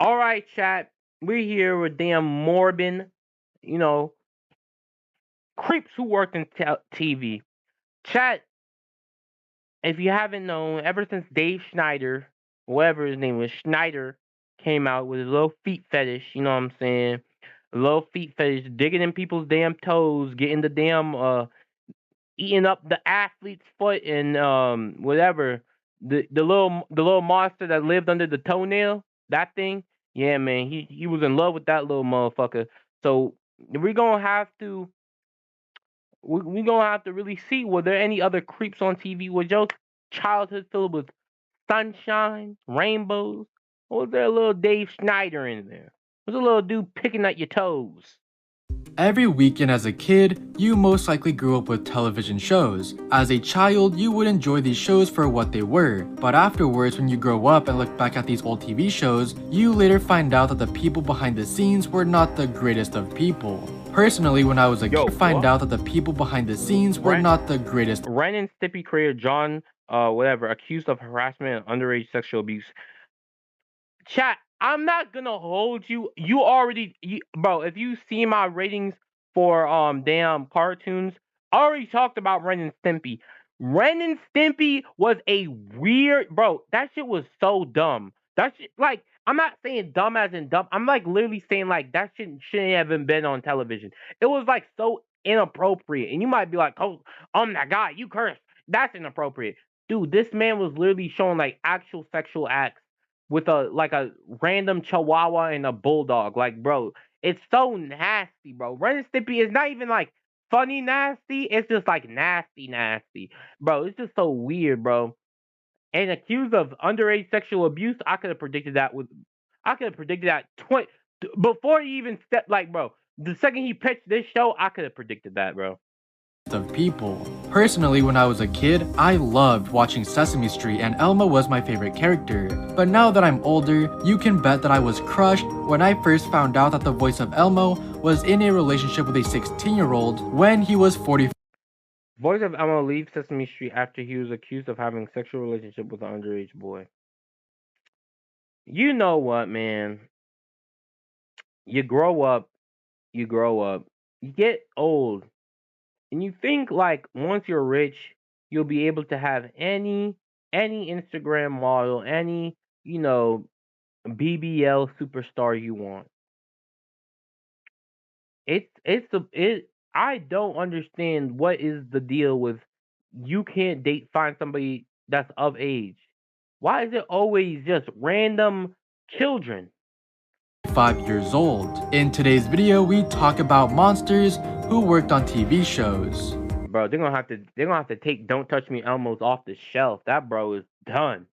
All right, chat. We're here with damn Morbin, you know, creeps who worked in TV. Chat, if you haven't known, ever since Dave Schneider, whatever his name was, Schneider, came out with his little feet fetish, you know what I'm saying? A little feet fetish, digging in people's damn toes, getting the damn, eating up the athlete's foot and whatever. The little monster that lived under the toenail, that thing. Yeah, man, he was in love with that little motherfucker. So we're gonna have to we gonna have to really see, were there any other creeps on TV? Was your childhood filled with sunshine, rainbows, or was there a little Dave Schneider in there? Was a little dude picking at your toes? Every weekend as a kid, you most likely grew up with television shows. As a child, you would enjoy these shows for what they were, but afterwards when you grow up and look back at these old TV shows, you later find out that the people behind the scenes were not the greatest of people. Personally, when I was a kid, I find out that the people behind the scenes were not the greatest. Ren and Stimpy creator John, accused of harassment and underage sexual abuse. Chat, I'm not gonna hold you. Bro, if you see my ratings for damn cartoons, I already talked about Ren and Stimpy. Ren and Stimpy was a weird, bro. That shit was so dumb. That shit, like, I'm not saying dumb as in dumb. I'm like literally saying like that shit shouldn't have been on television. It was like so inappropriate, and you might be like, oh my god, you cursed. That's inappropriate, dude. This man was literally showing like actual sexual acts with a random chihuahua and a bulldog. Like, bro, it's so nasty, bro. Ren and Stimpy is not even like funny nasty. It's just like nasty, nasty, bro. It's just so weird, bro. And accused of underage sexual abuse, I could have predicted that before he even stepped. Like, bro, the second he pitched this show, I could have predicted that, bro. Of people. Personally, when I was a kid, I loved watching Sesame Street and Elmo was my favorite character. But now that I'm older, you can bet that I was crushed when I first found out that the voice of Elmo was in a relationship with a 16-year-old when he was 40. Voice of Elmo leaves Sesame Street after he was accused of having a sexual relationship with an underage boy. You know what, man? You grow up, you get old, and you think like once you're rich, you'll be able to have any Instagram model, any, BBL superstar you want. I don't understand what is the deal with you can't find somebody that's of age. Why is it always just random children? 5 years old. In today's video, we talk about monsters who worked on TV shows. Bro, they're gonna have to take Don't Touch Me Elmo's off the shelf. That bro is done.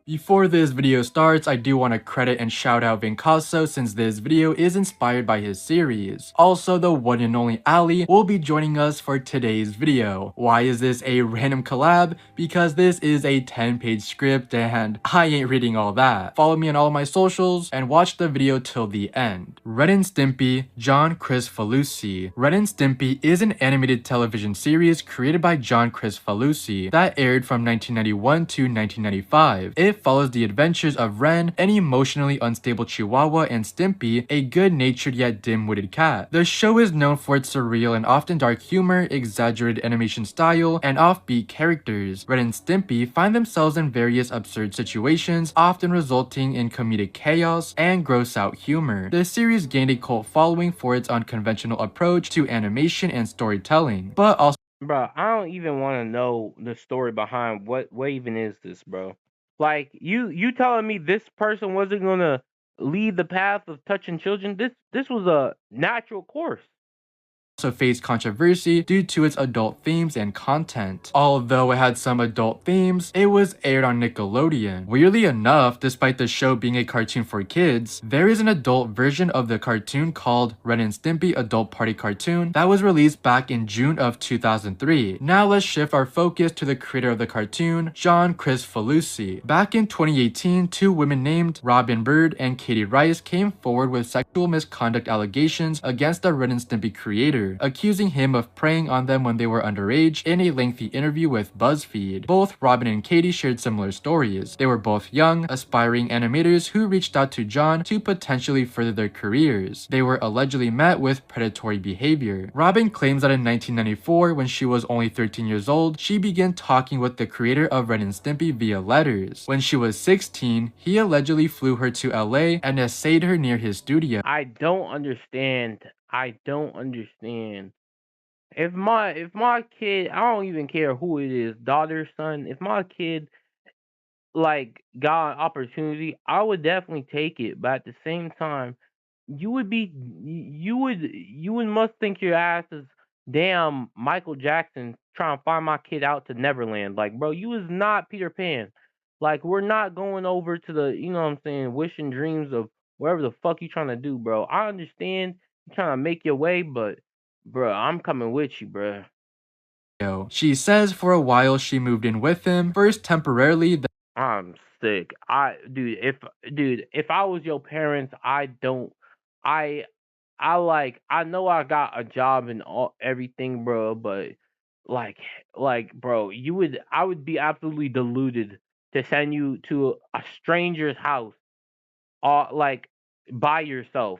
Before this video starts, I do want to credit and shout out Vincasso since this video is inspired by his series. Also, the one and only Ali will be joining us for today's video. Why is this a random collab? Because this is a 10-page script and I ain't reading all that. Follow me on all of my socials and watch the video till the end. Ren and Stimpy, John Kricfalusi. Ren and Stimpy is an animated television series created by John Kricfalusi that aired from 1991 to 1995. It follows the adventures of Ren, an emotionally unstable chihuahua, and Stimpy, a good-natured yet dim-witted cat. The show is known for its surreal and often dark humor, exaggerated animation style, and offbeat characters. Ren and Stimpy find themselves in various absurd situations, often resulting in comedic chaos and gross-out humor. The series gained a cult following for its unconventional approach to animation and storytelling, but also bro, I don't even want to know the story behind what even is this, bro. Like you telling me this person wasn't gonna lead the path of touching children? This was a natural course. Also faced controversy due to its adult themes and content. Although it had some adult themes, it was aired on Nickelodeon. Weirdly enough, despite the show being a cartoon for kids, there is an adult version of the cartoon called Ren and Stimpy Adult Party Cartoon that was released back in June of 2003. Now let's shift our focus to the creator of the cartoon, John Kricfalusi. Back in 2018, two women named Robin Bird and Katie Rice came forward with sexual misconduct allegations against the Ren and Stimpy creator. computer, accusing him of preying on them when they were underage in a lengthy interview with BuzzFeed. Both Robin and Katie shared similar stories. They were both young, aspiring animators who reached out to John to potentially further their careers. They were allegedly met with predatory behavior. Robin claims that in 1994, when she was only 13 years old, she began talking with the creator of Ren and Stimpy via letters. When she was 16, he allegedly flew her to LA and essayed her near his studio. I don't understand. I don't understand. If my kid, I don't even care who it is, daughter, son, if my kid like got an opportunity, I would definitely take it. But at the same time, you would must think your ass is damn Michael Jackson trying to find my kid out to Neverland. Like, bro, you is not Peter Pan. Like, we're not going over to the, you know what I'm saying, wishing dreams of whatever the fuck you trying to do, bro. I understand you trying to make your way, but bro, I'm coming with you, bro. She says for a while she moved in with him, first temporarily, I'm sick. If I was your parents, I I know I got a job and all everything, bro, but like bro, I would be absolutely deluded to send you to a stranger's house like by yourself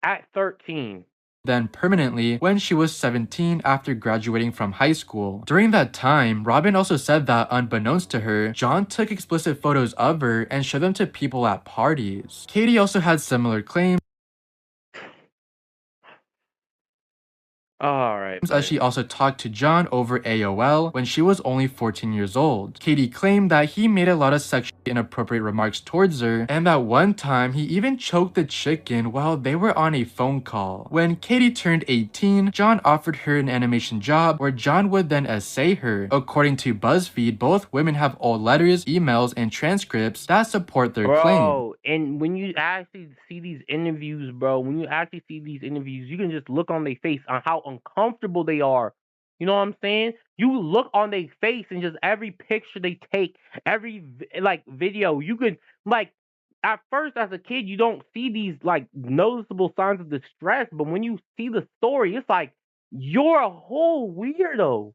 at 13. then permanently when she was 17 after graduating from high school. During that time, Robin also said that unbeknownst to her, John took explicit photos of her and showed them to people at parties. Katie also had similar claims, All right, as but she also talked to John over AOL when she was only 14 years old. Katie claimed that he made a lot of sexually inappropriate remarks towards her, and that one time he even choked the chicken while they were on a phone call. When Katie turned 18, John offered her an animation job where John would then essay her. According to BuzzFeed, both women have old letters, emails, and transcripts that support their claim. bro, and when you actually see these interviews, bro, when you actually see these interviews, you can just look on their face on how uncomfortable they are. You know what I'm saying? You look on their face and just every picture they take, every like video, you can like at first as a kid you don't see these like noticeable signs of distress, but when you see the story, it's like you're a whole weirdo.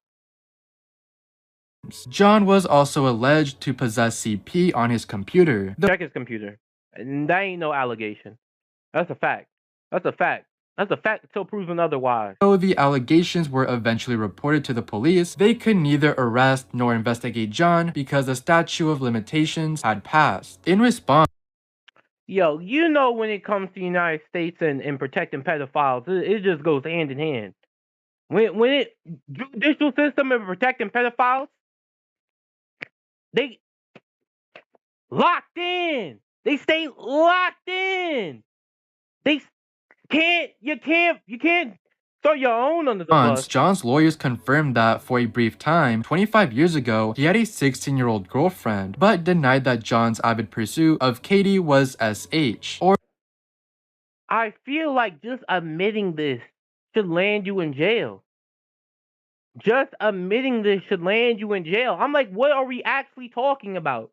John was also alleged to possess CP on his computer. Check his computer. And that ain't no allegation. That's a fact. That's a fact. That's a fact until proven otherwise. Though the allegations were eventually reported to the police, they could neither arrest nor investigate John because the statute of limitations had passed. In response, Yo, you know when it comes to the United States and protecting pedophiles, it just goes hand in hand. When it judicial system and protecting pedophiles, they locked in. They stay locked in. They you can't throw your own under the bus. John's lawyers confirmed that for a brief time, 25 years ago, he had a 16-year-old girlfriend, but denied that John's avid pursuit of Katie was SH, or I feel like just admitting this should land you in jail. Just admitting this should land you in jail. I'm like, what are we actually talking about?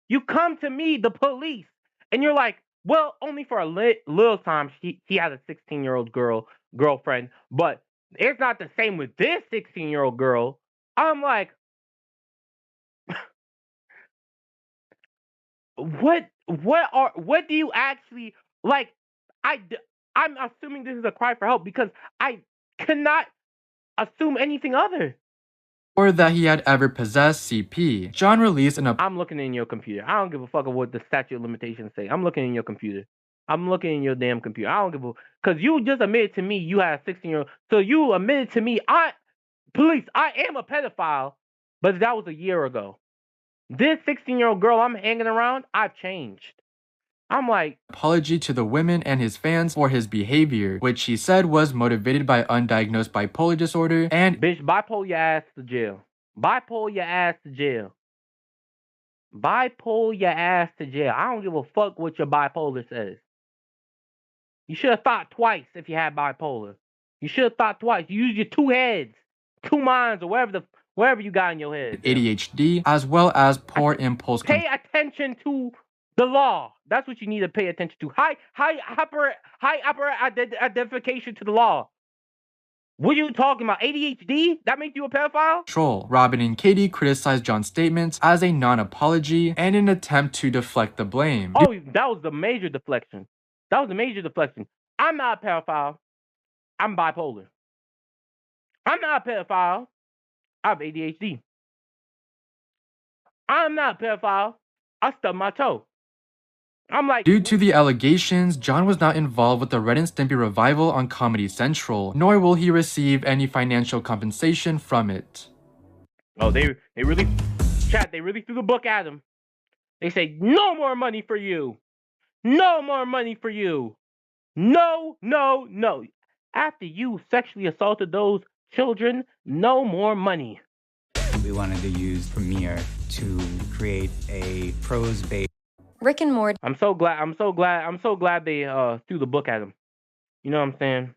You come to me, the police, and you're like, well, only for a little time. He has a 16-year-old girlfriend, but it's not the same with this 16-year-old girl. I'm like, what do you actually like? I I'm assuming this is a cry for help because I cannot assume anything other. that he had ever possessed CP. John released an I'm looking in your computer. I don't give a fuck of what the statute of limitations say. I'm looking in your computer. I'm looking in your damn computer. I don't give a because you just admitted to me you had a 16-year-old. So you admitted to me I am a pedophile, but that was a year ago. This 16-year-old girl I'm hanging around, I've changed. I'm like, apology to the women and his fans for his behavior, which he said was motivated by undiagnosed bipolar disorder and bitch, bipolar your ass to jail. Bipolar your ass to jail. Bipolar your ass to jail. I don't give a fuck what your bipolar says. You should have thought twice if you had bipolar. You should have thought twice. You use your two heads, two minds, or whatever you got in your head. ADHD, as well as poor impulse control. Pay attention to the law. That's what you need to pay attention to. High upper identification to the law. What are you talking about? ADHD? That makes you a pedophile? Troll. Robin and Katie criticized John's statements as a non-apology and an attempt to deflect the blame. Oh, that was the major deflection. That was the major deflection. I'm not a pedophile. I'm bipolar. I'm not a pedophile. I have ADHD. I'm not a pedophile. I stubbed my toe. I'm like, Due to the allegations, John was not involved with the Ren and Stimpy revival on Comedy Central, nor will he receive any financial compensation from it. oh, they really, chat, they really threw the book at him. They say, no more money for you. No more money for you. No, no, no. After you sexually assaulted those children, no more money. We wanted to use Premiere to create a prose-based Rick and Morty. I'm so glad they threw the book at him. You know what I'm saying?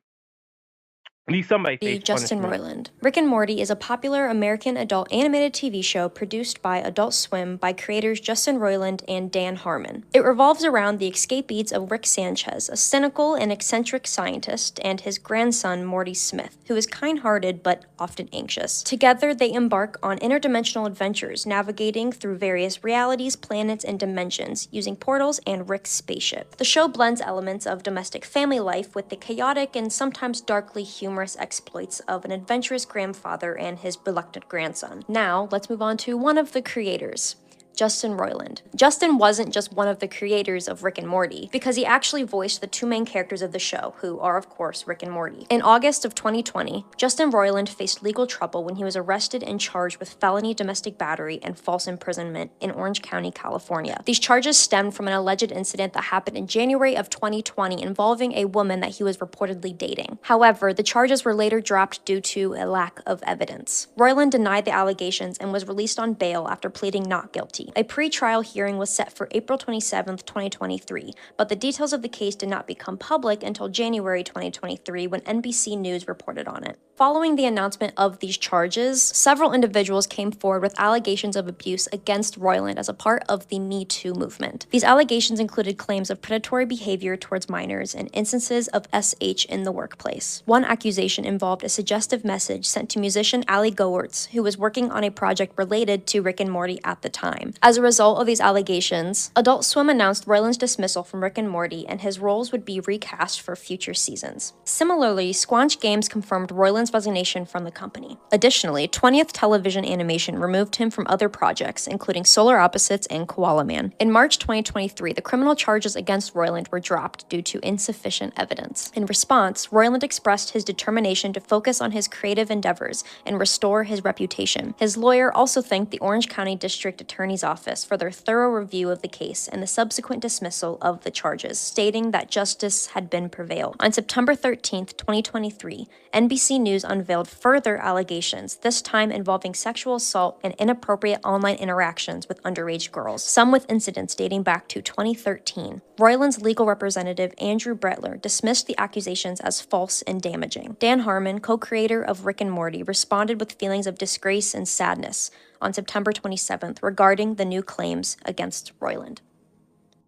At least somebody faced Justin punishment. Roiland. Rick and Morty is a popular American adult animated TV show produced by Adult Swim by creators Justin Roiland and Dan Harmon. It revolves around the escapees of Rick Sanchez, a cynical and eccentric scientist, and his grandson Morty Smith, who is kind-hearted but often anxious. Together, they embark on interdimensional adventures, navigating through various realities, planets, and dimensions, using portals and Rick's spaceship. The show blends elements of domestic family life with the chaotic and sometimes darkly humorous exploits of an adventurous grandfather and his reluctant grandson. Now, let's move on to one of the creators, Justin Roiland. Justin wasn't just one of the creators of Rick and Morty, because he actually voiced the two main characters of the show, who are of course Rick and Morty. In August of 2020, Justin Roiland faced legal trouble when he was arrested and charged with felony domestic battery and false imprisonment in Orange County, California. These charges stemmed from an alleged incident that happened in January of 2020 involving a woman that he was reportedly dating. However, the charges were later dropped due to a lack of evidence. Roiland denied the allegations and was released on bail after pleading not guilty. A pre-trial hearing was set for April 27, 2023, but the details of the case did not become public until January 2023 when NBC News reported on it. Following the announcement of these charges, several individuals came forward with allegations of abuse against Roiland as a part of the Me Too movement. These allegations included claims of predatory behavior towards minors and instances of SH in the workplace. One accusation involved a suggestive message sent to musician Ali Goertz, who was working on a project related to Rick and Morty at the time. As a result of these allegations, Adult Swim announced Roiland's dismissal from Rick and Morty, and his roles would be recast for future seasons. Similarly, Squanch Games confirmed Roiland's resignation from the company. Additionally, 20th Television Animation removed him from other projects, including Solar Opposites and Koala Man. In March 2023, the criminal charges against Roiland were dropped due to insufficient evidence. In response, Roiland expressed his determination to focus on his creative endeavors and restore his reputation. His lawyer also thanked the Orange County District Attorney's Office for their thorough review of the case and the subsequent dismissal of the charges, stating that justice had been prevailed. On September 13, 2023, NBC News unveiled further allegations, this time involving sexual assault and inappropriate online interactions with underage girls, some with incidents dating back to 2013. Roiland's legal representative, Andrew Bretler, dismissed the accusations as false and damaging. Dan Harmon, co-creator of Rick and Morty, responded with feelings of disgrace and sadness on September 27th regarding the new claims against Roiland.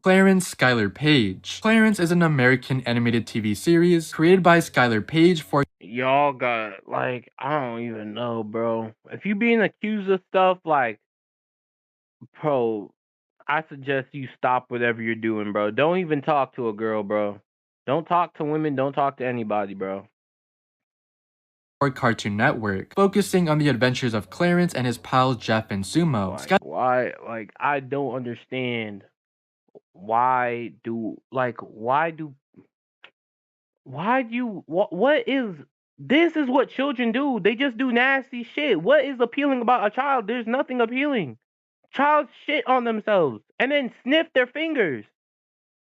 Clarence Skylar Page. Clarence is an American animated TV series created by Skylar Page for Y'all got, like, I don't even know, bro. If you being accused of stuff, like, bro, I suggest you stop whatever you're doing, bro. Don't even talk to a girl, bro. Don't talk to women. Don't talk to anybody, bro. Cartoon Network, focusing on the adventures of Clarence and his pals Jeff and Sumo. Like, why? Like, I don't understand. Why do you? What is? This is what children do. They just do nasty shit. What is appealing about a child? There's nothing appealing. Child shit on themselves and then sniff their fingers.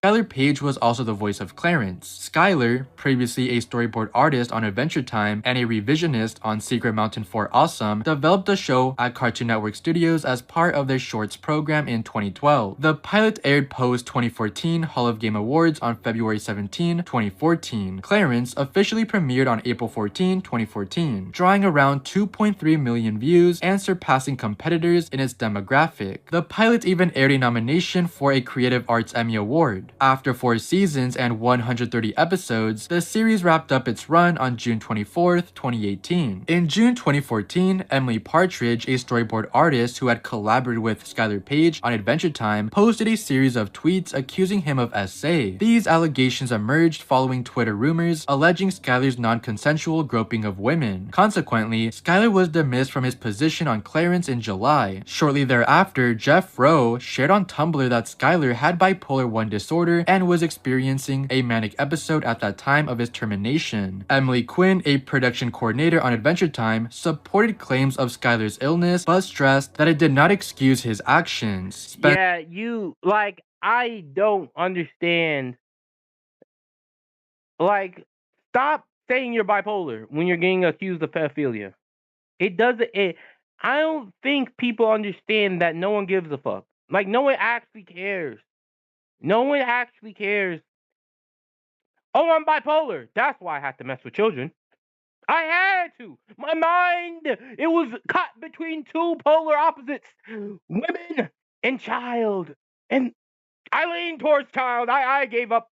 Skylar Page was also the voice of Clarence. Skylar, previously a storyboard artist on Adventure Time and a revisionist on Secret Mountain 4 Awesome, developed the show at Cartoon Network Studios as part of their shorts program in 2012. The pilot aired post 2014 Hall of Game Awards on February 17, 2014. Clarence officially premiered on April 14, 2014, drawing around 2.3 million views and surpassing competitors in its demographic. The pilot even aired a nomination for a Creative Arts Emmy Award. aired. After 4 seasons and 130 episodes, the series wrapped up its run on June 24th, 2018. In June 2014, Emily Partridge, a storyboard artist who had collaborated with Skylar Page on Adventure Time, posted a series of tweets accusing him of SA. These allegations emerged following Twitter rumors alleging Skylar's non-consensual groping of women. Consequently, Skylar was dismissed from his position on Clarence in July. Shortly thereafter, Jeff Rowe shared on Tumblr that Skylar had bipolar 1 disorder and was experiencing a manic episode at that time of his termination. Emily Quinn, a production coordinator on Adventure Time, supported claims of Skylar's illness, but stressed that it did not excuse his actions. Yeah, I don't understand. Like, stop saying you're bipolar when you're getting accused of pedophilia. I don't think people understand that no one gives a fuck. Like, no one actually cares. No one actually cares. Oh, I'm bipolar. That's why I had to mess with children. I had to. My mind, it was caught between two polar opposites, women and child. And I leaned towards child. I gave up.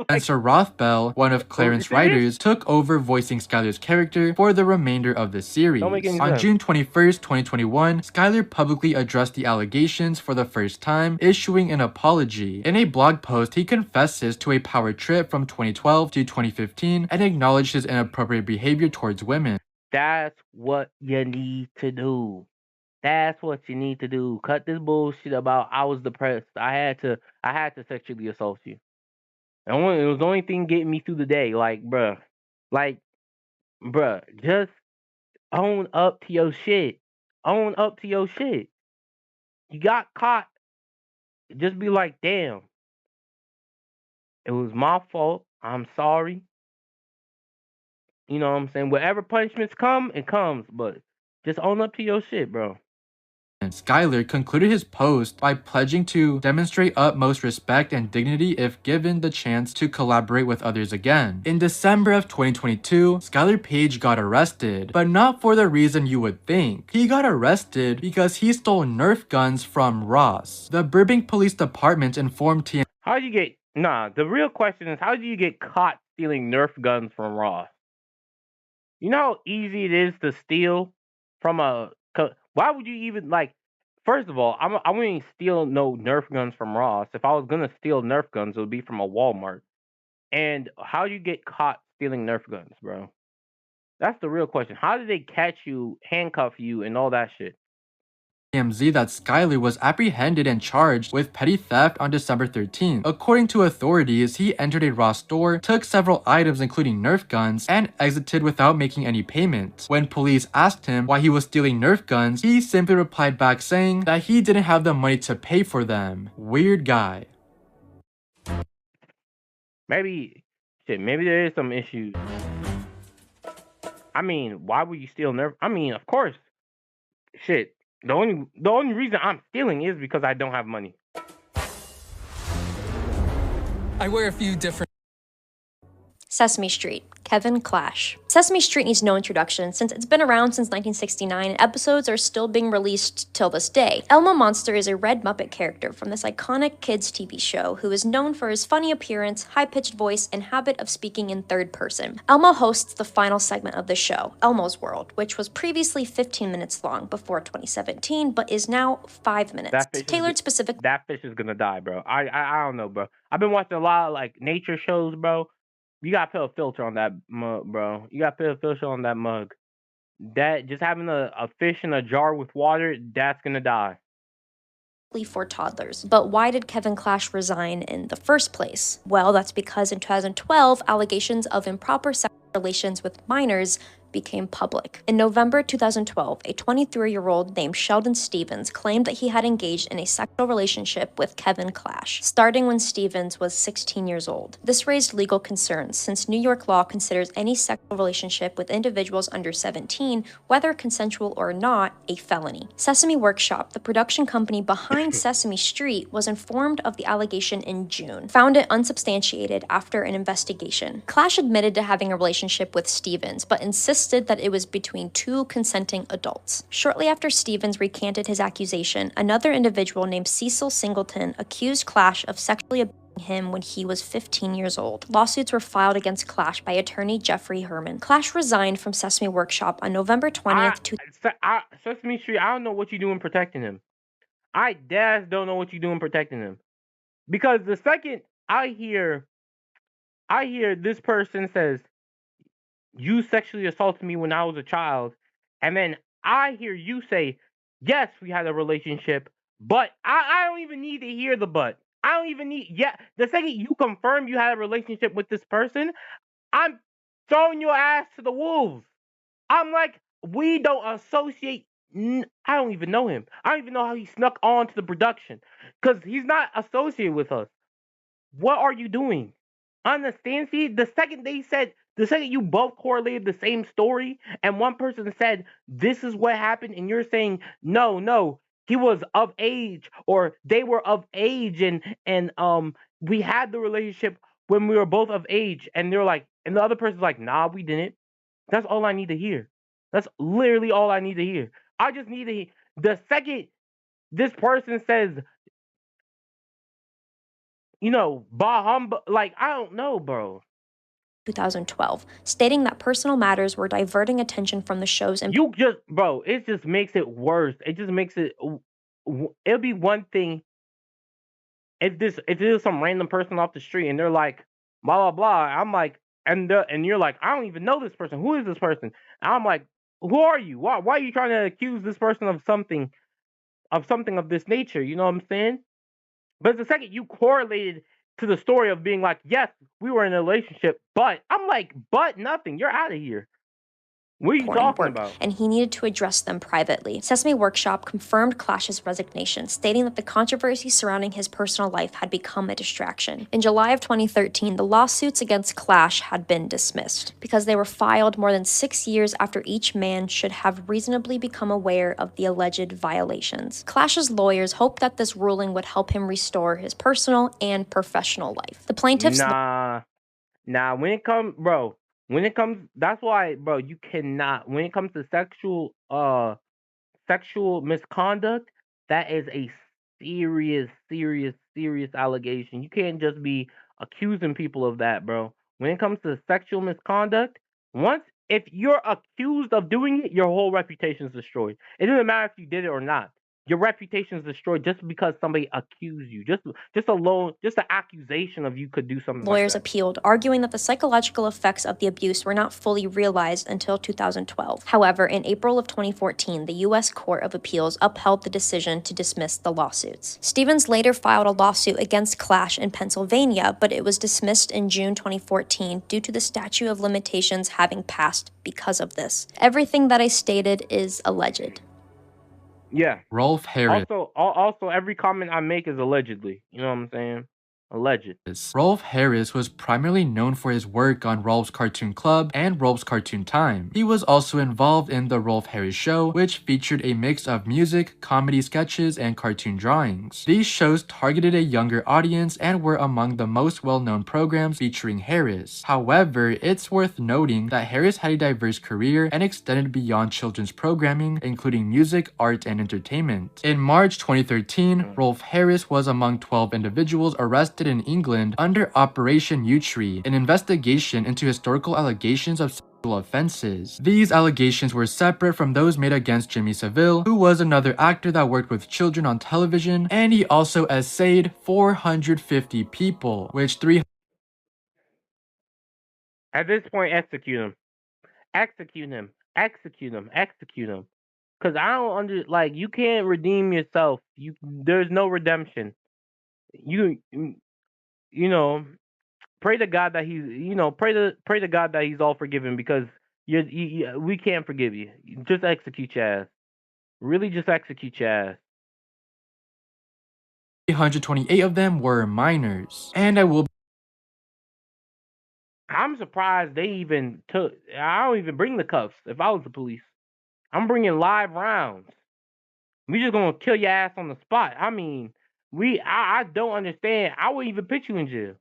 Spencer Rothbell, one of Clarence's writers, took over voicing Skylar's character for the remainder of the series. On June 21st, 2021, Skylar publicly addressed the allegations for the first time, issuing an apology. In a blog post, he confesses to a power trip from 2012 to 2015 and acknowledged his inappropriate behavior towards women. That's what you need to do. That's what you need to do. Cut this bullshit about I was depressed. I had to sexually assault you. It was the only thing getting me through the day. Bruh, just own up to your shit. Own up to your shit. You got caught. Just be like, damn. It was my fault. I'm sorry. You know what I'm saying? Whatever punishments come, it comes. But just own up to your shit, bro. Skylar concluded his post by pledging to demonstrate utmost respect and dignity if given the chance to collaborate with others again. In December of 2022, Skylar Page got arrested, but not for the reason you would think. He got arrested because he stole Nerf guns from Ross. The Burbank Police Department informed TMZ. The real question is, how do you get caught stealing Nerf guns from Ross? You know how easy it is to steal from a... Why would you even, first of all, I wouldn't steal no Nerf guns from Ross. If I was going to steal Nerf guns, it would be from a Walmart. And how do you get caught stealing Nerf guns, bro? That's the real question. How did they catch you, handcuff you, and all that shit? TMZ that Skylar was apprehended and charged with petty theft on December 13th. According to authorities, he entered a Ross store, took several items including Nerf guns, and exited without making any payment. When police asked him why he was stealing Nerf guns, he simply replied back saying that he didn't have the money to pay for them. Weird guy. Maybe there is some issues. I mean, why would you steal Nerf? I mean, of course. Shit. The only reason I'm stealing is because I don't have money. I wear a few different... Sesame Street, Kevin Clash. Sesame Street needs no introduction since it's been around since 1969 and episodes are still being released till this day. Elmo Monster is a red Muppet character from this iconic kids TV show who is known for his funny appearance, high-pitched voice, and habit of speaking in third person. Elmo hosts the final segment of the show, Elmo's World, which was previously 15 minutes long before 2017 but is now 5 minutes. Tailored specific. That fish is gonna die, bro. I don't know, bro. I've been watching a lot of nature shows, bro. You gotta put a filter on that mug, bro. You gotta put a filter on that mug. That just having a fish in a jar with water, that's gonna die. For toddlers. But why did Kevin Clash resign in the first place? Well, that's because in 2012, allegations of improper sexual relations with minors became public. In November 2012, a 23-year-old named Sheldon Stevens claimed that he had engaged in a sexual relationship with Kevin Clash, starting when Stevens was 16 years old. This raised legal concerns since New York law considers any sexual relationship with individuals under 17, whether consensual or not, a felony. Sesame Workshop, the production company behind Sesame Street, was informed of the allegation in June, found it unsubstantiated after an investigation. Clash admitted to having a relationship with Stevens, but insisted that it was between two consenting adults. Shortly after Stevens recanted his accusation, another individual named Cecil Singleton accused Clash of sexually abusing him when he was 15 years old. Lawsuits were filed against Clash by attorney Jeffrey Herman. Clash resigned from Sesame Workshop on November 20th, Sesame Street, I don't know what you're doing protecting him. I don't know what you're doing protecting him. Because the second I hear this person says, you sexually assaulted me when I was a child, and then I hear you say, yes, we had a relationship, but I don't even need to hear the but. I don't even need, yeah, the second you confirm you had a relationship with this person, I'm throwing your ass to the wolves. I'm like, we don't associate. I don't even know him. I don't even know how he snuck on to the production because he's not associated with us. What are you doing? Understand? See, the second you both correlated the same story, and one person said, this is what happened, and you're saying, no, he was of age, or they were of age, and we had the relationship when we were both of age, and they're like, and the other person's like, nah, we didn't. That's all I need to hear. That's literally all I need to hear. I just need to hear. The second this person says, bah humbug, like, I don't know, bro. 2012, stating that personal matters were diverting attention from the show's bro, it just makes it worse. It just makes it, it'll be one thing if there's some random person off the street and they're like, blah, blah, blah. I'm like, and you're like, I don't even know this person. Who is this person? And I'm like, who are you? Why are you trying to accuse this person of something of this nature? You know what I'm saying? But the second you correlated to the story of being like, yes, we were in a relationship, but I'm like, but nothing. You're out of here. What are you talking about? And he needed to address them privately. Sesame Workshop confirmed Clash's resignation, stating that the controversy surrounding his personal life had become a distraction. In July of 2013, the lawsuits against Clash had been dismissed because they were filed more than 6 years after each man should have reasonably become aware of the alleged violations. Clash's lawyers hoped that this ruling would help him restore his personal and professional life. The plaintiffs... Nah, when it comes, that's why, bro, you cannot, when it comes to sexual misconduct, that is a serious allegation. You can't just be accusing people of that, bro. When it comes to sexual misconduct, if you're accused of doing it, your whole reputation is destroyed. It doesn't matter if you did it or not. Your reputation is destroyed just because somebody accused you. Just the accusation of you could do something lawyers like that. Appealed, arguing that the psychological effects of the abuse were not fully realized until 2012. However, in April of 2014, the U.S. Court of Appeals upheld the decision to dismiss the lawsuits. Stevens later filed a lawsuit against Clash in Pennsylvania, but it was dismissed in June 2014 due to the statute of limitations having passed because of this. Everything that I stated is alleged. Yeah. Rolf Harris. Also, every comment I make is allegedly. You know what I'm saying? Alleged. Rolf Harris was primarily known for his work on Rolf's Cartoon Club and Rolf's Cartoon Time. He was also involved in The Rolf Harris Show, which featured a mix of music, comedy sketches, and cartoon drawings. These shows targeted a younger audience and were among the most well-known programs featuring Harris. However, it's worth noting that Harris had a diverse career and extended beyond children's programming, including music, art, and entertainment. In March 2013, Rolf Harris was among 12 individuals arrested in England under Operation Yewtree, an investigation into historical allegations of sexual offenses. These allegations were separate from those made against Jimmy Savile, who was another actor that worked with children on television, and he also essayed 450 people, which 300 At this point, execute him. Execute him. Execute him. Execute him. Cause I don't you can't redeem yourself. There's no redemption. You pray to God that pray to God that he's all forgiven because we can't forgive you. Just execute your ass. Really, just execute your ass. 328 of them were minors, and I'm surprised they even took. I don't even bring the cuffs if I was the police. I'm bringing live rounds. We just gonna kill your ass on the spot. I mean, I don't understand. I would even put you in jail.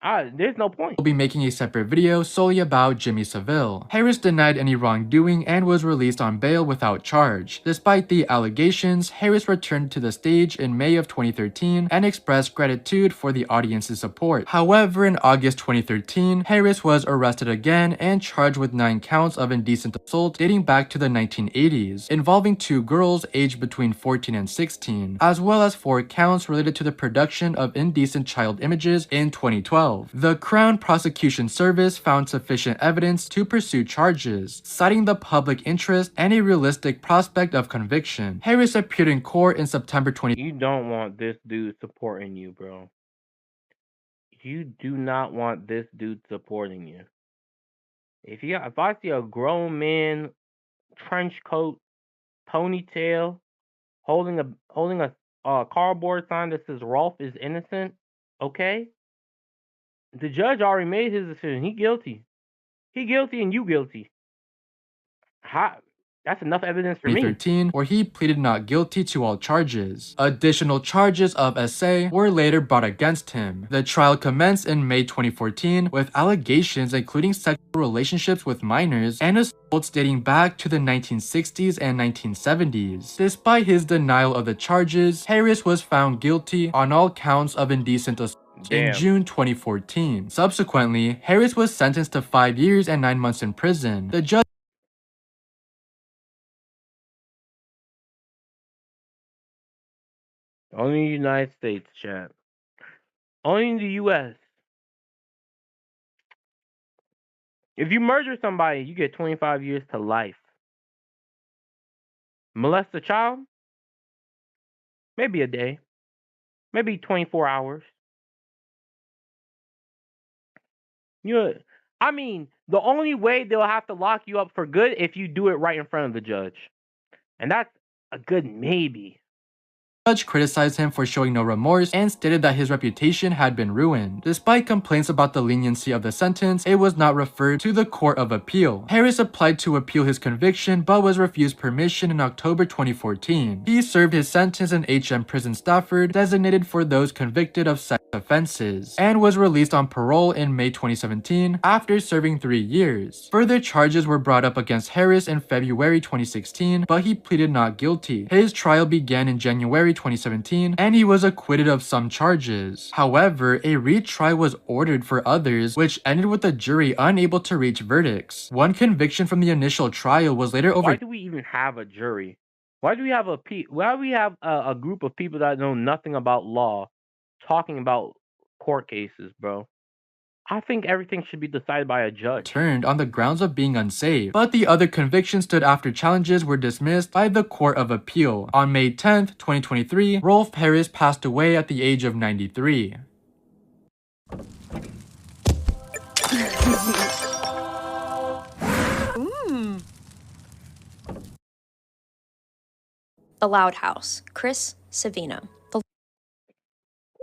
There's no point. Will be making a separate video solely about Jimmy Savile. Harris denied any wrongdoing and was released on bail without charge. Despite the allegations, Harris returned to the stage in May of 2013 and expressed gratitude for the audience's support. However, in August 2013, Harris was arrested again and charged with 9 counts of indecent assault dating back to the 1980s, involving 2 girls aged between 14 and 16, as well as 4 counts related to the production of indecent child images in 2012. The Crown Prosecution Service found sufficient evidence to pursue charges, citing the public interest and a realistic prospect of conviction. Harris appeared in court in September 20. You don't want this dude supporting you, bro. You do not want this dude supporting you. If I see a grown man, trench coat, ponytail, holding a cardboard sign that says Rolf is innocent, okay? The judge already made his decision. He guilty. He guilty and you guilty. That's enough evidence for me. 2013, where he pleaded not guilty to all charges. Additional charges of SA were later brought against him. The trial commenced in May 2014 with allegations including sexual relationships with minors and assaults dating back to the 1960s and 1970s. Despite his denial of the charges, Harris was found guilty on all counts of indecent assault in June 2014. Subsequently, Harris was sentenced to 5 years and 9 months in prison. The judge Only in the United States, chat. Only in the U.S. If you murder somebody, you get 25 years to life. Molest a child? Maybe a day. Maybe 24 hours. I mean, the only way they'll have to lock you up for good if you do it right in front of the judge. And that's a good maybe. The judge criticized him for showing no remorse and stated that his reputation had been ruined. Despite complaints about the leniency of the sentence, it was not referred to the Court of Appeal. Harris applied to appeal his conviction but was refused permission in October 2014. He served his sentence in HM Prison Stafford, designated for those convicted of sex offenses, and was released on parole in May 2017 after serving 3 years. Further charges were brought up against Harris in February 2016, but he pleaded not guilty. His trial began in January 2017, and he was acquitted of some charges. However, a retrial was ordered for others, which ended with the jury unable to reach verdicts. One conviction from the initial trial was later Why do we even have a jury? Why do we have a group of people that know nothing about law talking about court cases, bro? I think everything should be decided by a judge. Turned on the grounds of being unsafe, but the other convictions stood after challenges were dismissed by the Court of Appeal. On May 10th, 2023, Rolf Harris passed away at the age of 93. The Loud House, Chris Savino.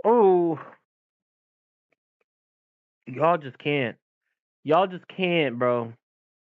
Oh, y'all just can't. Y'all just can't, bro.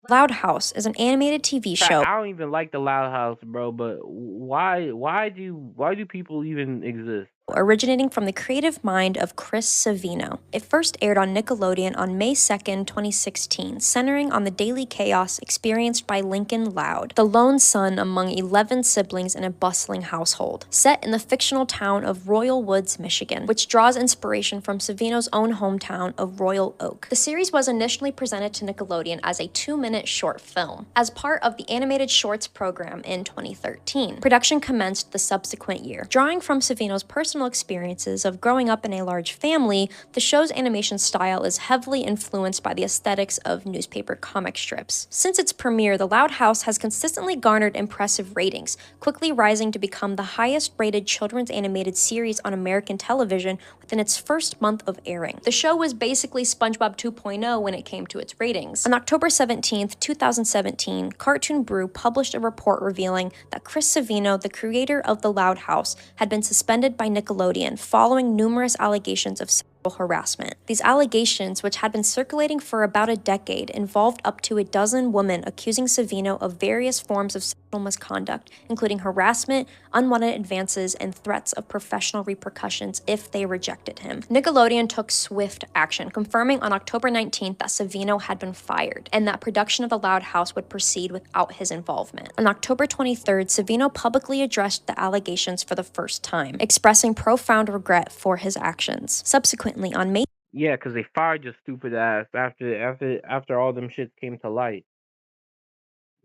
Loud House is an animated TV show. I don't even like the Loud House, bro. But why do people even exist? Originating from the creative mind of Chris Savino. It first aired on Nickelodeon on May 2nd, 2016, centering on the daily chaos experienced by Lincoln Loud, the lone son among 11 siblings in a bustling household. Set in the fictional town of Royal Woods, Michigan, which draws inspiration from Savino's own hometown of Royal Oak. The series was initially presented to Nickelodeon as a 2-minute short film. As part of the animated shorts program in 2013, production commenced the subsequent year. Drawing from Savino's personal experiences of growing up in a large family, the show's animation style is heavily influenced by the aesthetics of newspaper comic strips. Since its premiere, The Loud House has consistently garnered impressive ratings, quickly rising to become the highest-rated children's animated series on American television within its first month of airing. The show was basically SpongeBob 2.0 when it came to its ratings. On October 17th, 2017, Cartoon Brew published a report revealing that Chris Savino, the creator of The Loud House, had been suspended by Nickelodeon following numerous allegations of harassment. These allegations, which had been circulating for about a decade, involved up to a dozen women accusing Savino of various forms of sexual misconduct, including harassment, unwanted advances, and threats of professional repercussions if they rejected him. Nickelodeon took swift action, confirming on October 19th that Savino had been fired and that production of The Loud House would proceed without his involvement. On October 23rd, Savino publicly addressed the allegations for the first time, expressing profound regret for his actions. Subsequently, on May Yeah, because they fired your stupid ass after all them shits came to light.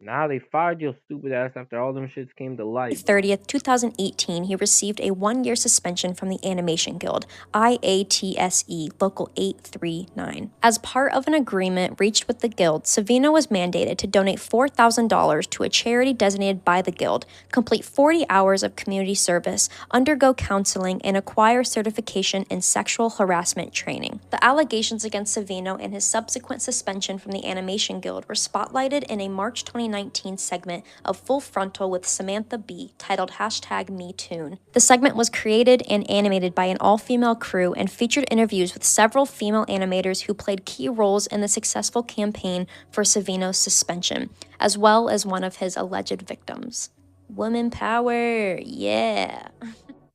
Now they fired your stupid ass after all them shits came to light, bro. 30th, 2018, he received a one-year suspension from the Animation Guild, IATSE Local 839. As part of an agreement reached with the Guild, Savino was mandated to donate $4,000 to a charity designated by the Guild, complete 40 hours of community service, undergo counseling, and acquire certification in sexual harassment training. The allegations against Savino and his subsequent suspension from the Animation Guild were spotlighted in a March 2019 segment of Full Frontal with Samantha Bee titled #MeToon. The segment was created and animated by an all-female crew and featured interviews with several female animators who played key roles in the successful campaign for Savino's suspension, as well as one of his alleged victims. Woman power, yeah.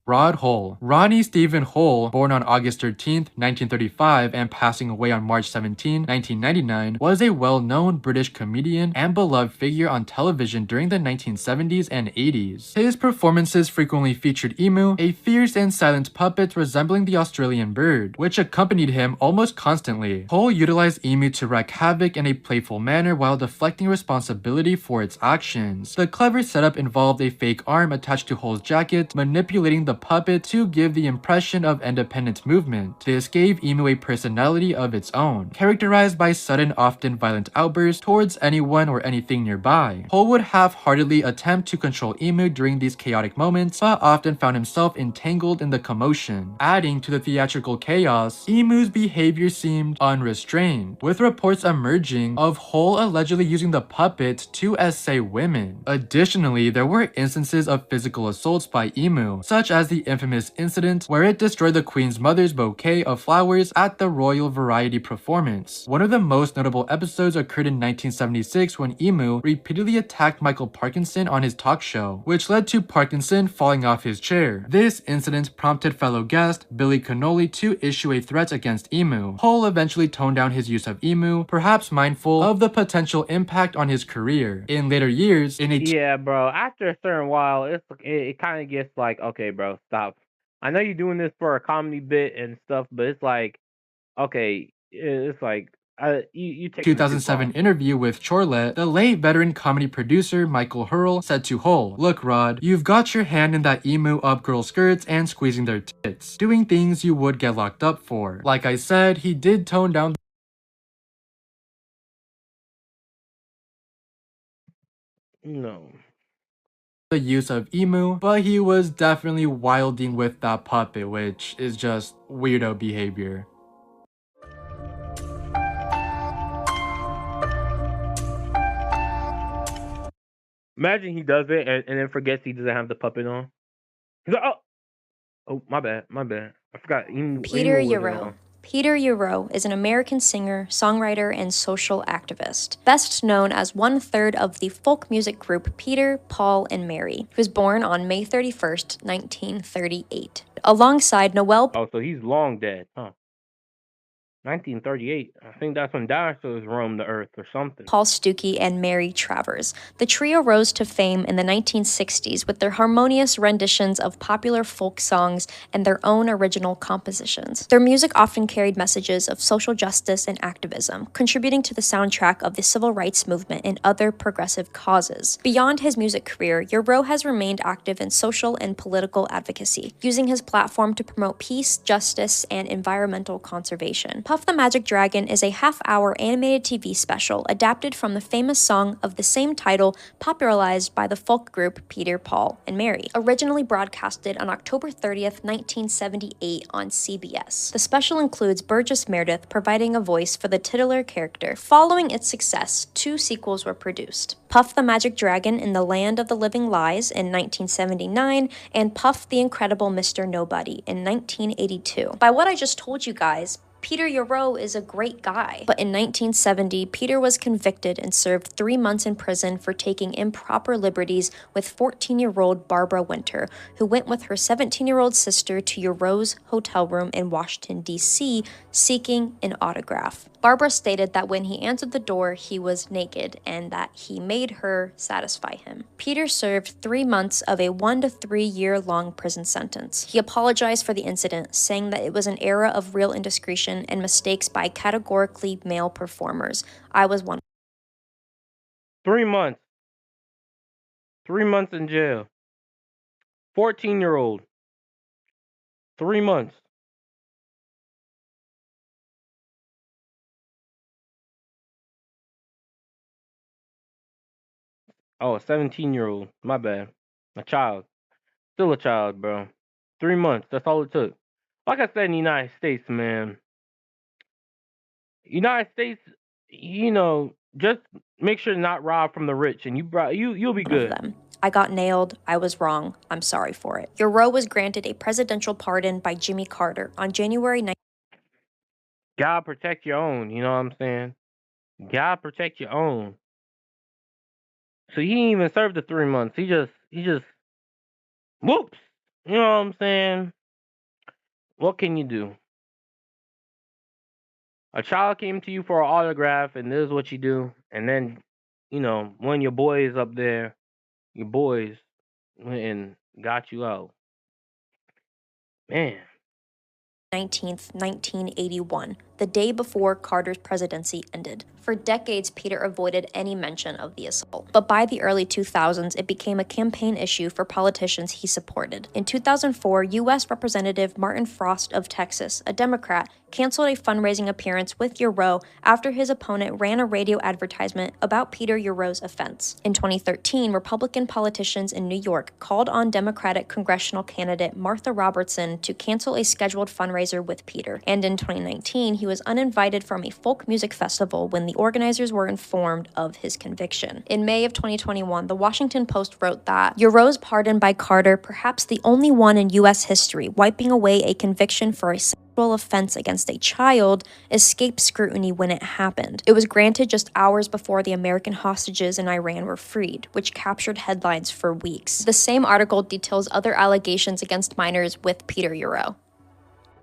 Rod Hull. Ronnie Stephen Hull, born on August 13, 1935 and passing away on March 17, 1999, was a well-known British comedian and beloved figure on television during the 1970s and 80s. His performances frequently featured Emu, a fierce and silent puppet resembling the Australian bird, which accompanied him almost constantly. Hull utilized Emu to wreak havoc in a playful manner while deflecting responsibility for its actions. The clever setup involved a fake arm attached to Hull's jacket, manipulating the puppet to give the impression of independent movement. This gave Emu a personality of its own, characterized by sudden, often violent outbursts towards anyone or anything nearby. Hull would half-heartedly attempt to control Emu during these chaotic moments, but often found himself entangled in the commotion. Adding to the theatrical chaos, Emu's behavior seemed unrestrained, with reports emerging of Hull allegedly using the puppet to essay women. Additionally, there were instances of physical assaults by Emu, such as the infamous incident where it destroyed the Queen's mother's bouquet of flowers at the Royal Variety performance. One of the most notable episodes occurred in 1976 when Emu repeatedly attacked Michael Parkinson on his talk show, which led to Parkinson falling off his chair. This incident prompted fellow guest Billy Connolly to issue a threat against Emu. Hull eventually toned down his use of Emu, perhaps mindful of the potential impact on his career. In later years, Yeah, bro. After a certain while, it kind of gets like, okay, bro, stop. I know you're doing this for a comedy bit and stuff, but it's like, okay, it's like, you take 2007 interview with Chorlett, the late veteran comedy producer Michael Hurl said to Hull, "Look, Rod, you've got your hand in that emu up girls' skirts and squeezing their tits, doing things you would get locked up for." Like I said, he did tone down the use of Emu, but he was definitely wilding with that puppet, which is just weirdo behavior. Imagine he does it and then forgets he doesn't have the puppet on. He's like, oh, my bad. I forgot. Peter Euro. Peter Euro is an American singer, songwriter, and social activist. Best known as one-third of the folk music group Peter, Paul, and Mary. He was born on May 31st, 1938. Alongside Noel... Oh, so he's long dead, huh? 1938. I think that's when dinosaurs roamed the earth or something. Paul Stuckey and Mary Travers. The trio rose to fame in the 1960s with their harmonious renditions of popular folk songs and their own original compositions. Their music often carried messages of social justice and activism, contributing to the soundtrack of the civil rights movement and other progressive causes. Beyond his music career, Euro has remained active in social and political advocacy, using his platform to promote peace, justice, and environmental conservation. Puff the Magic Dragon is a half-hour animated TV special adapted from the famous song of the same title popularized by the folk group Peter, Paul, and Mary, originally broadcasted on October 30th, 1978 on CBS. The special includes Burgess Meredith providing a voice for the titular character. Following its success, 2 sequels were produced: Puff the Magic Dragon in the Land of the Living Lies in 1979 and Puff the Incredible Mr. Nobody in 1982. By what I just told you guys, Peter Yarrow is a great guy. But in 1970, Peter was convicted and served 3 months in prison for taking improper liberties with 14-year-old Barbara Winter, who went with her 17-year-old sister to Yarrow's hotel room in Washington, D.C., seeking an autograph. Barbara stated that when he answered the door, he was naked and that he made her satisfy him. Peter served 3 months of a 1 to 3 year long prison sentence. He apologized for the incident, saying that it was an era of real indiscretion and mistakes by categorically male performers. I was one. 3 months. 3 months in jail. 14-year-old. 3 months. Oh, a 17-year-old. My bad. A child. Still a child, bro. 3 months. That's all it took. Like I said in the United States, man. United States, just make sure to not rob from the rich, and you'll be good. Of them. I got nailed. I was wrong. I'm sorry for it. Yarrow was granted a presidential pardon by Jimmy Carter on January 9th. God protect your own, you know what I'm saying? God protect your own. So he didn't even serve the 3 months. He just whoops. You know what I'm saying? What can you do? A child came to you for an autograph, and this is what you do. And then, one of your boys up there, your boys went and got you out. Man. 19th, 1981, the day before Carter's presidency ended. For decades, Peter avoided any mention of the assault. But by the early 2000s, it became a campaign issue for politicians he supported. In 2004, U.S. Representative Martin Frost of Texas, a Democrat, canceled a fundraising appearance with Yarrow after his opponent ran a radio advertisement about Peter Yarrow's offense. In 2013, Republican politicians in New York called on Democratic congressional candidate Martha Robertson to cancel a scheduled fundraiser with Peter. And in 2019, he was uninvited from a folk music festival when the organizers were informed of his conviction. In May of 2021, the Washington Post wrote that Yarrow's pardon by Carter, perhaps the only one in U.S. history, wiping away a conviction for a sexual offense against a child, escaped scrutiny when it happened. It was granted just hours before the American hostages in Iran were freed, which captured headlines for weeks. The same article details other allegations against minors with Peter Yarrow.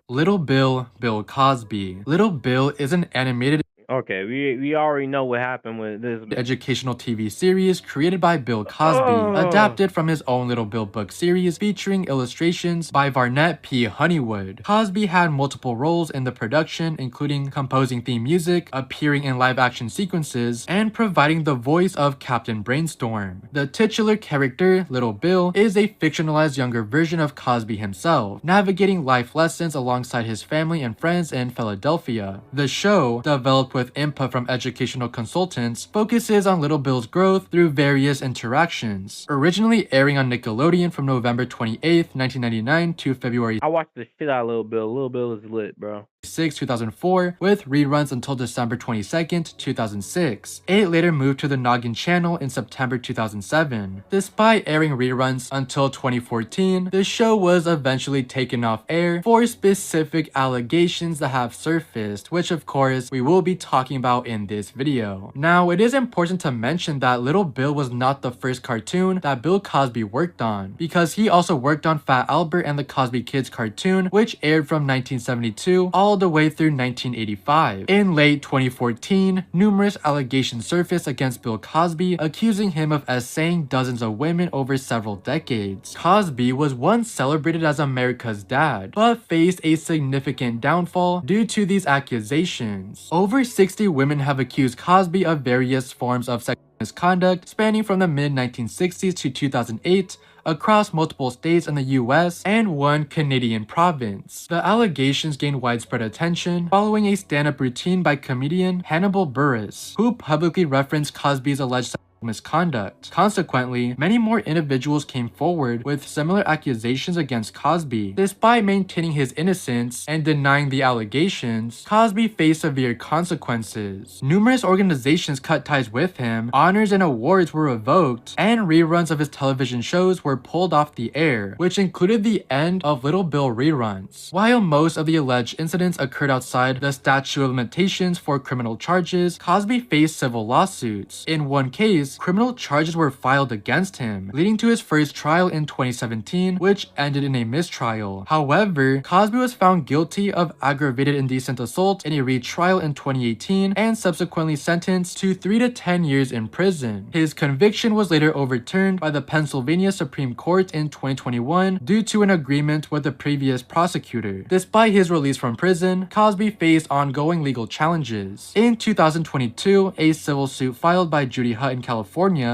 Little Bill, Bill Cosby. Little Bill is an animated Okay, we already know what happened with this educational TV series created by Bill Cosby, adapted from his own Little Bill book series featuring illustrations by Varnett P. Honeywood. Cosby had multiple roles in the production, including composing theme music, appearing in live-action sequences, and providing the voice of Captain Brainstorm. The titular character, Little Bill, is a fictionalized younger version of Cosby himself, navigating life lessons alongside his family and friends in Philadelphia. The show, developed with input from educational consultants, focuses on Little Bill's growth through various interactions. Originally airing on Nickelodeon from November 28th, 1999 to February I watched the shit out of Little Bill. Little Bill is lit, bro. 6, 2004, with reruns until December 22nd, 2006. It later moved to the Noggin channel in September 2007. Despite airing reruns until 2014, the show was eventually taken off air for specific allegations that have surfaced, which of course we will be talking about in this video. Now, it is important to mention that Little Bill was not the first cartoon that Bill Cosby worked on, because he also worked on Fat Albert and the Cosby Kids cartoon, which aired from 1972 all the way through 1985. In late 2014, numerous allegations surfaced against Bill Cosby, accusing him of essaying dozens of women over several decades. Cosby was once celebrated as America's dad, but faced a significant downfall due to these accusations. Over 60 women have accused Cosby of various forms of sexual misconduct spanning from the mid-1960s to 2008, across multiple states in the US and one Canadian province. The allegations gained widespread attention following a stand-up routine by comedian Hannibal Buress, who publicly referenced Cosby's alleged misconduct. Consequently, many more individuals came forward with similar accusations against Cosby. Despite maintaining his innocence and denying the allegations, Cosby faced severe consequences. Numerous organizations cut ties with him, honors and awards were revoked, and reruns of his television shows were pulled off the air, which included the end of Little Bill reruns. While most of the alleged incidents occurred outside the statute of limitations for criminal charges, Cosby faced civil lawsuits. In one case, criminal charges were filed against him, leading to his first trial in 2017, which ended in a mistrial. However, Cosby was found guilty of aggravated indecent assault in a retrial in 2018 and subsequently sentenced to 3 to 10 years in prison. His conviction was later overturned by the Pennsylvania Supreme Court in 2021 due to an agreement with the previous prosecutor. Despite his release from prison, Cosby faced ongoing legal challenges. In 2022, a civil suit filed by Judy Hutt in California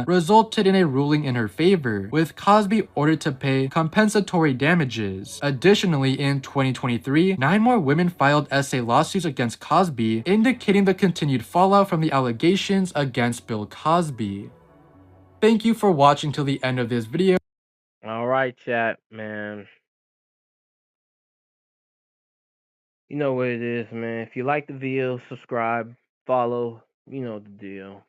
resulted in a ruling in her favor, with Cosby ordered to pay compensatory damages. Additionally, in 2023, 9 more women filed essay lawsuits against Cosby, indicating the continued fallout from the allegations against Bill Cosby. Thank you for watching till the end of this video. Alright, chat, man. You know what it is, man. If you like the video, subscribe, follow, you know the deal.